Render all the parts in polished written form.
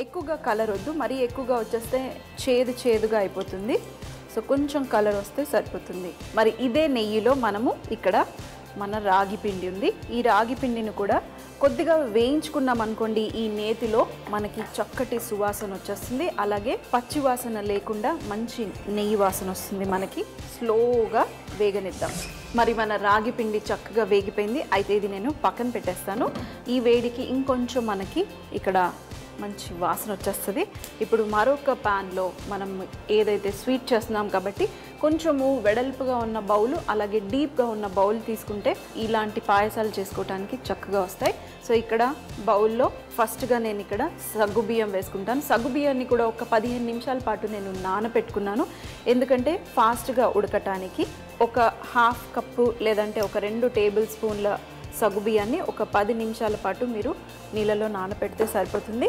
ఎక్కువగా కలర్ వద్దు, మరీ ఎక్కువగా వచ్చేస్తే చేదుగా అయిపోతుంది. సో కొంచెం కలర్ వస్తే సరిపోతుంది. మరి ఇదే నెయ్యిలో మనము ఇక్కడ మన రాగి పిండి ఉంది, ఈ రాగి పిండిని కూడా కొద్దిగా వేయించుకున్నాం అనుకోండి, ఈ నేతిలో మనకి చక్కటి సువాసన వచ్చేస్తుంది. అలాగే పచ్చి వాసన లేకుండా మంచి నెయ్యి వాసన వస్తుంది. మనకి స్లోగా వేగనిద్దాం. మరి మన రాగి పిండి చక్కగా వేగిపోయింది. అయితే ఇది నేను పక్కన పెట్టేస్తాను. ఈ వేడికి ఇంకొంచెం మనకి ఇక్కడ మంచి వాసన వచ్చేస్తుంది. ఇప్పుడు మరొక ప్యాన్లో మనం ఏదైతే స్వీట్ చేస్తున్నాం కాబట్టి కొంచెము వెడల్పుగా ఉన్న బౌలు, అలాగే డీప్గా ఉన్న బౌల్ తీసుకుంటే ఇలాంటి పాయసాలు చేసుకోవడానికి చక్కగా వస్తాయి. సో ఇక్కడ బౌల్లో ఫస్ట్గా నేను ఇక్కడ సగ్గుబియ్యం వేసుకుంటాను. సగ్గుబియ్యాన్ని కూడా ఒక 15 నిమిషాల పాటు నేను నానబెట్టుకున్నాను. ఎందుకంటే ఫాస్ట్గా ఉడకటానికి ఒక హాఫ్ కప్పు లేదంటే ఒక 2 టేబుల్ స్పూన్ల సగ్గుబియ్యాన్ని ఒక 10 నిమిషాల పాటు మీరు నీళ్ళలో నానబెడితే సరిపోతుంది.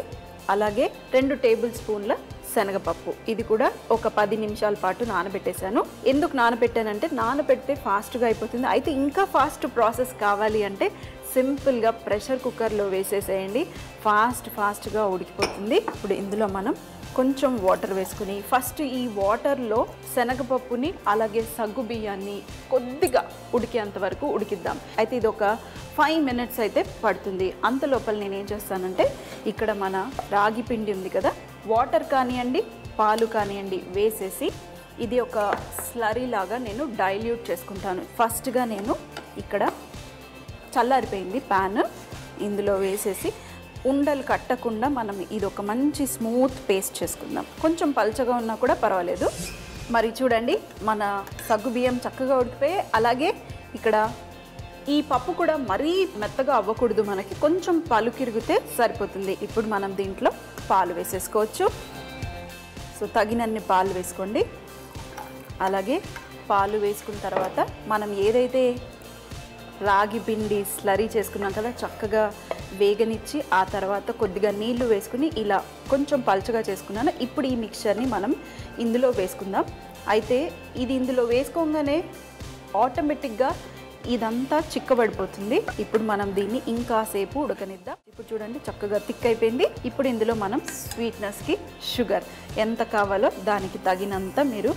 అలాగే 2 టేబుల్ స్పూన్ల శనగపప్పు, ఇది కూడా ఒక 10 నిమిషాల పాటు నానబెట్టేశాను. ఎందుకు నానబెట్టానంటే నానబెడితే ఫాస్ట్గా అయిపోతుంది. అయితే ఇంకా ఫాస్ట్ ప్రాసెస్ కావాలి అంటే సింపుల్గా ప్రెషర్ కుక్కర్లో వేసేసేయండి, ఫాస్ట్గా ఉడికిపోతుంది. ఇప్పుడు ఇందులో మనం కొంచెం వాటర్ వేసుకుని ఫస్ట్ ఈ వాటర్లో శనగపప్పుని అలాగే సగ్గు బియ్యాన్ని కొద్దిగా ఉడికేంత వరకు ఉడికిద్దాం. అయితే ఇది ఒక 5 మినిట్స్ అయితే పడుతుంది. అంత లోపల నేను ఏం చేస్తానంటే ఇక్కడ మన రాగి పిండి ఉంది కదా, వాటర్ కానివ్వండి పాలు కానివ్వండి వేసేసి ఇది ఒక స్లరీ లాగా నేను డైల్యూట్ చేసుకుంటాను. ఫస్ట్గా నేను ఇక్కడ చల్లారిపోయింది ప్యాన్, ఇందులో వేసేసి ఉండలు కట్టకుండా మనం ఇది ఒక మంచి స్మూత్ పేస్ట్ చేసుకుందాం. కొంచెం పల్చగా ఉన్నా కూడా పర్వాలేదు. మరి చూడండి మన సగ్గు బియ్యం చక్కగా ఉడికిపోయి, అలాగే ఇక్కడ ఈ పప్పు కూడా మరీ మెత్తగా అవ్వకూడదు, మనకి కొంచెం పలుకిరిగితే సరిపోతుంది. ఇప్పుడు మనం దీంట్లో పాలు వేసేసుకోవచ్చు. సో తగినన్ని పాలు వేసుకోండి. అలాగే పాలు వేసుకున్న తర్వాత మనం ఏదైతే రాగి పిండి స్లరీ చేసుకున్నాం కదా, చక్కగా వేగనిచ్చి ఆ తర్వాత కొద్దిగా నీళ్లు వేసుకుని ఇలా కొంచెం పల్చగా చేసుకున్నాను. ఇప్పుడు ఈ మిక్చర్ని మనం ఇందులో వేసుకుందాం. అయితే ఇది ఇందులో వేసుకోగానే ఆటోమేటిక్గా ఇదంతా చిక్కబడిపోతుంది. ఇప్పుడు మనం దీన్ని ఇంకాసేపు ఉడకనిద్దాం. ఇప్పుడు చూడండి చక్కగా థిక్ అయిపోయింది. ఇప్పుడు ఇందులో మనం స్వీట్నెస్కి షుగర్ ఎంత కావాలో దానికి తగినంత మీరు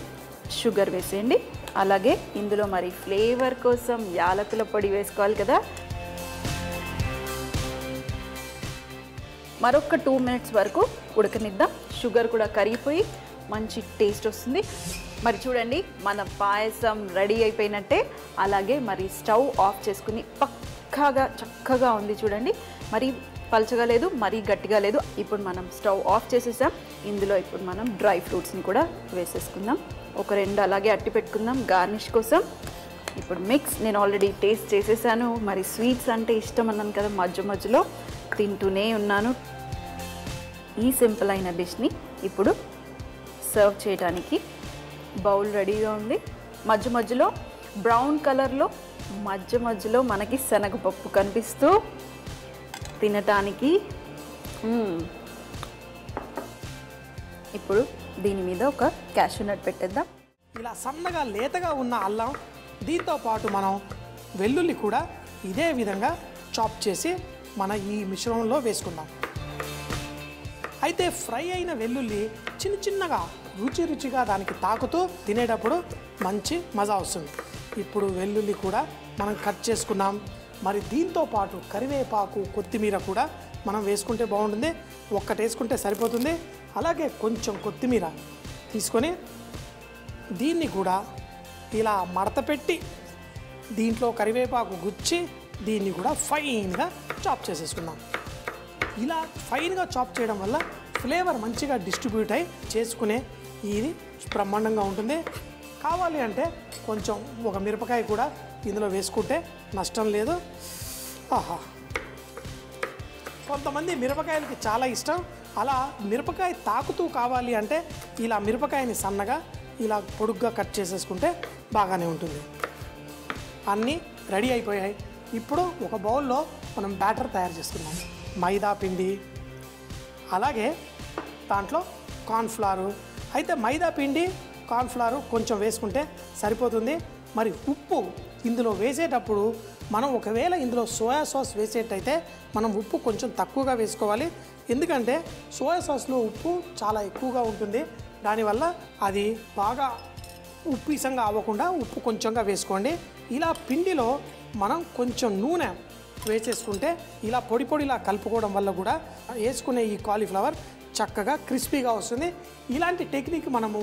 షుగర్ వేసేయండి. అలాగే ఇందులో మరి ఫ్లేవర్ కోసం యాలకుల పొడి వేసుకోవాలి కదా. మరొక 2 మినిట్స్ వరకు ఉడకనిద్దాం. షుగర్ కూడా కరిగిపోయి మంచి టేస్ట్ వస్తుంది. మరి చూడండి మన పాయసం రెడీ అయిపోయినట్టే. అలాగే మరి స్టవ్ ఆఫ్ చేసుకుని పక్కాగా చక్కగా ఉంది చూడండి, మరి పల్చగా లేదు మరీ గట్టిగా లేదు. ఇప్పుడు మనం స్టవ్ ఆఫ్ చేసేసాం. ఇందులో ఇప్పుడు మనం డ్రై ఫ్రూట్స్ని కూడా వేసేసుకుందాం. ఒక 2 అలాగే అట్టి పెట్టుకుందాం గార్నిష్ కోసం. ఇప్పుడు మిక్స్ నేను ఆల్రెడీ టేస్ట్ చేసేసాను. మరి స్వీట్స్ అంటే ఇష్టం అన్నాను కదా, మధ్యలో తింటూనే ఉన్నాను. ఈ సింపుల్ అయిన డిష్ని ఇప్పుడు సర్వ్ చేయడానికి బౌల్ రెడీగా ఉంది. మధ్యలో బ్రౌన్ కలర్లో మధ్యలో మనకి శనగపప్పు కనిపిస్తూ తినటానికి. ఇప్పుడు దీని మీద ఒక క్యాష్యూ నట్ పెట్టేద్దాం. ఇలా సన్నగా లేతగా ఉన్న అల్లం, దీంతో పాటు మనం వెల్లుల్లి కూడా ఇదే విధంగా చాప్ చేసి మన ఈ మిశ్రమంలో వేసుకుందాం. అయితే ఫ్రై అయిన వెల్లుల్లి చిన్నగా రుచిగా దానికి తాకుతూ తినేటప్పుడు మంచి మజా వస్తుంది. ఇప్పుడు వెల్లుల్లి కూడా మనం కట్ చేసుకున్నాం. మరి దీంతో పాటు కరివేపాకు, కొత్తిమీర కూడా మనం వేసుకుంటే బాగుంటుంది. ఒక్కటి వేసుకుంటే సరిపోతుంది. అలాగే కొంచెం కొత్తిమీర తీసుకొని దీన్ని కూడా ఇలా మడత పెట్టి దీంట్లో కరివేపాకు గుచ్చి దీన్ని కూడా ఫైన్గా చాప్ చేసేసుకుందాం. ఇలా ఫైన్గా చాప్ చేయడం వల్ల ఫ్లేవర్ మంచిగా డిస్ట్రిబ్యూట్ అయ్యి చేసుకునే ఇది బ్రహ్మాండంగా ఉంటుంది. కావాలి అంటే కొంచెం ఒక మిరపకాయ కూడా ఇందులో వేసుకుంటే నష్టం లేదు. ఆహా, కొంతమంది మిరపకాయలకి చాలా ఇష్టం. అలా మిరపకాయ తాకుతూ కావాలి అంటే ఇలా మిరపకాయని సన్నగా ఇలా పొడుగ్గా కట్ చేసేసుకుంటే బాగానే ఉంటుంది. అన్నీ రెడీ అయిపోయాయి. ఇప్పుడు ఒక బౌల్లో మనం బ్యాటర్ తయారు చేసుకుందాం. మైదా పిండి, అలాగే దాంట్లో కార్న్ఫ్లవరు. అయితే మైదా పిండి, కార్న్ఫ్లవరు కొంచెం వేసుకుంటే సరిపోతుంది. మరి ఉప్పు ఇందులో వేసేటప్పుడు మనం ఒకవేళ ఇందులో సోయా సాస్ వేసేటైతే మనం ఉప్పు కొంచెం తక్కువగా వేసుకోవాలి. ఎందుకంటే సోయా సాస్లో ఉప్పు చాలా ఎక్కువగా ఉంటుంది. దానివల్ల అది బాగా ఉప్పిసంగా అవ్వకుండా ఉప్పు కొంచెంగా వేసుకోండి. ఇలా పిండిలో మనం కొంచెం నూనె వేసేసుకుంటే ఇలా పొడి పొడిలా కలుపుకోవడం వల్ల కూడా వేసుకునే ఈ కాలీఫ్లవర్ చక్కగా క్రిస్పీగా వస్తుంది. ఇలాంటి టెక్నిక్ మనము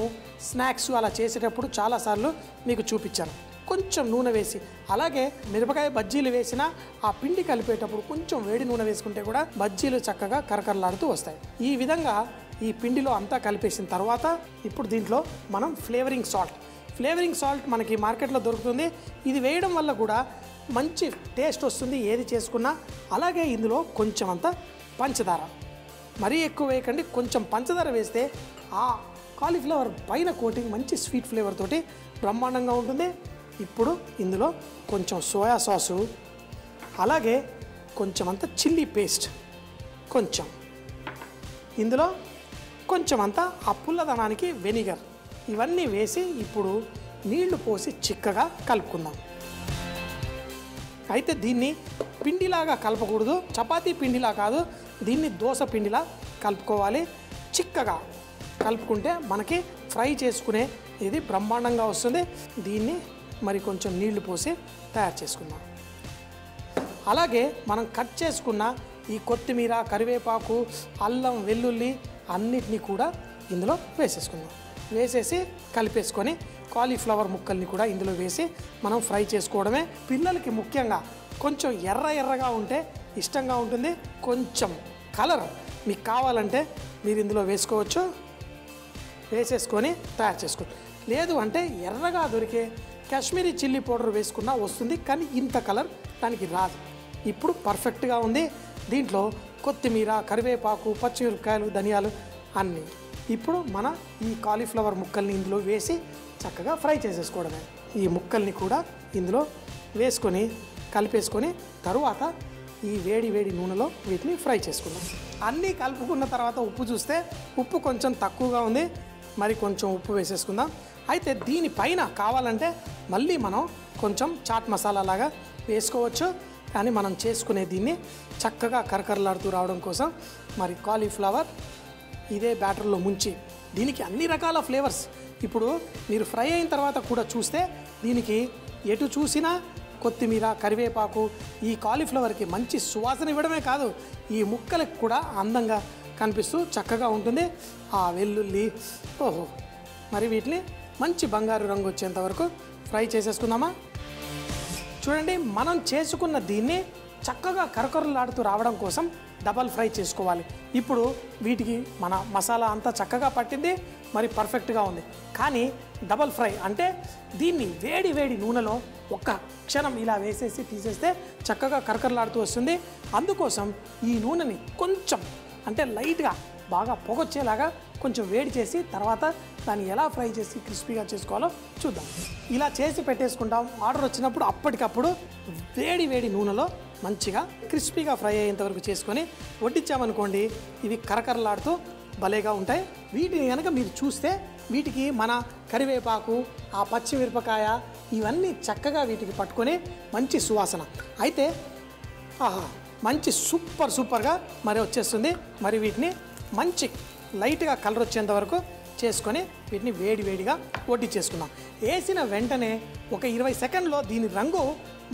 స్నాక్స్ అలా చేసేటప్పుడు చాలాసార్లు మీకు చూపించాను. కొంచెం నూనె వేసి, అలాగే మిరపకాయ బజ్జీలు వేసినా ఆ పిండి కలిపేటప్పుడు కొంచెం వేడి నూనె వేసుకుంటే కూడా బజ్జీలు చక్కగా కరకరలాడుతూ వస్తాయి. ఈ విధంగా ఈ పిండిలో అంతా కలిపేసిన తర్వాత ఇప్పుడు దీంట్లో మనం ఫ్లేవరింగ్ సాల్ట్ మనకి మార్కెట్లో దొరుకుతుంది. ఇది వేయడం వల్ల కూడా మంచి టేస్ట్ వస్తుంది ఏది చేసుకున్నా. అలాగే ఇందులో కొంచెం అంత పంచదార, మరీ ఎక్కువ వేయకండి, కొంచెం పంచదార వేస్తే ఆ కాలీఫ్లవర్ పైన కోటింగ్ మంచి స్వీట్ ఫ్లేవర్ తోటి బ్రహ్మాండంగా ఉంటుంది. ఇప్పుడు ఇందులో కొంచెం సోయా సాసు, అలాగే కొంచెం అంత చిల్లీ పేస్ట్, కొంచెం ఇందులో కొంచెం అంతా ఆ పుల్లదనానికి వెనిగర్, ఇవన్నీ వేసి ఇప్పుడు నీళ్లు పోసి చిక్కగా కలుపుకుందాం. అయితే దీన్ని పిండిలాగా కలపకూడదు, చపాతీ పిండిలా కాదు, దీన్ని దోశ పిండిలా కలుపుకోవాలి. చిక్కగా కలుపుకుంటే మనకి ఫ్రై చేసుకునే ఇది బ్రహ్మాండంగా వస్తుంది. దీన్ని మరి కొంచెం నీళ్లు పోసి తయారు చేసుకుందాం. అలాగే మనం కట్ చేసుకున్న ఈ కొత్తిమీర, కరివేపాకు, అల్లం, వెల్లుల్లి అన్నిటినీ కూడా ఇందులో వేసేసుకుందాం. వేసేసి కలిపేసుకొని కాలీఫ్లవర్ ముక్కల్ని కూడా ఇందులో వేసి మనం ఫ్రై చేసుకోవడమే. పిల్లలకి ముఖ్యంగా కొంచెం ఎర్రగా ఉంటే ఇష్టంగా ఉంటుంది. కొంచెం కలర్ మీకు కావాలంటే మీరు ఇందులో వేసుకోవచ్చు. వేసేసుకొని తయారు చేసుకోండి. లేదు అంటే ఎర్రగా దొరికే కాశ్మీరీ చిల్లీ పౌడర్ వేసుకున్నా వస్తుంది, కానీ ఇంత కలర్ దానికి రాదు. ఇప్పుడు పర్ఫెక్ట్గా ఉంది. దీంట్లో కొత్తిమీర, కరివేపాకు, పచ్చిమిరపకాయలు, ధనియాలు అన్నీ. ఇప్పుడు మన ఈ కాలీఫ్లవర్ ముక్కల్ని ఇందులో వేసి చక్కగా ఫ్రై చేసేసుకోవడమే. ఈ ముక్కల్ని కూడా ఇందులో వేసుకొని కలిపేసుకొని తరువాత ఈ వేడి నూనెలో వీటిని ఫ్రై చేసుకుందాం. అన్నీ కలుపుకున్న తర్వాత ఉప్పు చూస్తే ఉప్పు కొంచెం తక్కువగా ఉంది, మరి కొంచెం ఉప్పు వేసేసుకుందాం. అయితే దీనిపైన కావాలంటే మళ్ళీ మనం కొంచెం చాట్ మసాలా లాగా వేసుకోవచ్చు. కానీ మనం చేసుకునే దీన్ని చక్కగా కరకరలాడుతూ రావడం కోసం మరి కాలీఫ్లవర్ ఇదే బ్యాటర్లో ముంచి దీనికి అన్ని రకాల ఫ్లేవర్స్ ఇప్పుడు మీరు ఫ్రై అయిన తర్వాత కూడా చూస్తే దీనికి ఎటు చూసినా కొత్తిమీర, కరివేపాకు ఈ కాలీఫ్లవర్కి మంచి సువాసన ఇవ్వడమే కాదు, ఈ ముక్కలకు కూడా అందంగా కనిపిస్తూ చక్కగా ఉంటుంది. ఆ వెల్లుల్లి మరి వీటిని మంచి బంగారు రంగు వచ్చేంత వరకు ఫ్రై చేసేసుకుందామా. చూడండి, మనం చేసుకున్న దీన్ని చక్కగా కరకరలాడుతూ రావడం కోసం డబల్ ఫ్రై చేసుకోవాలి. ఇప్పుడు వీటికి మన మసాలా అంతా చక్కగా పట్టింది, మరి పర్ఫెక్ట్గా ఉంది. కానీ డబల్ ఫ్రై అంటే దీన్ని వేడి నూనెలో ఒక్క క్షణం ఇలా వేసేసి తీసేస్తే చక్కగా కరకరలాడుతూ వస్తుంది. అందుకోసం ఈ నూనెని కొంచెం అంటే లైట్గా బాగా పొగొచ్చేలాగా కొంచెం వేడి చేసి తర్వాత దాన్ని ఎలా ఫ్రై చేసి క్రిస్పీగా చేసుకోవాలో చూద్దాం. ఇలా చేసి పెట్టేసుకుంటాం. ఆర్డర్ వచ్చినప్పుడు అప్పటికప్పుడు వేడి నూనెలో మంచిగా క్రిస్పీగా ఫ్రై అయ్యేంత వరకు చేసుకొని వడ్డించామనుకోండి, ఇవి కరకరలాడుతూ భలేగా ఉంటాయి. వీటిని కనుక మీరు చూస్తే వీటికి మన కరివేపాకు, ఆ పచ్చిమిరపకాయ ఇవన్నీ చక్కగా వీటికి పట్టుకొని మంచి సువాసన అయితే మంచి సూపర్గా మరి వచ్చేస్తుంది. మరి వీటిని మంచి లైట్గా కలర్ వచ్చేంత వరకు చేసుకొని వీటిని వేడిగా వడ్డించేసుకుందాం. వేసిన వెంటనే ఒక 20 సెకండ్లో దీని రంగు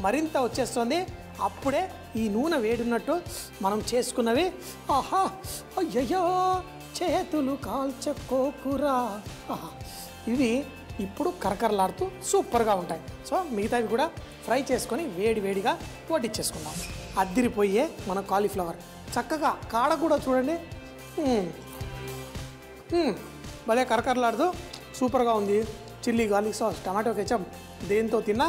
మరింత వచ్చేస్తుంది. అప్పుడే ఈ నూనె వేడున్నట్టు మనం చేసుకున్నవి అయ్యయ్యో చేతులు కాల్చుకోకురా ఇవి ఇప్పుడు కరకరలాడుతూ సూపర్గా ఉంటాయి. సో మిగతావి కూడా ఫ్రై చేసుకొని వేడిగా వడ్డించేసుకుందాం. అద్దిరిపోయే మన కాలీఫ్లవర్ చక్కగా కాడ కూడా చూడండి భలే కరకరలాడుతూ సూపర్గా ఉంది. Chilli garlic sauce, tomato ketchup దేంతో తిన్నా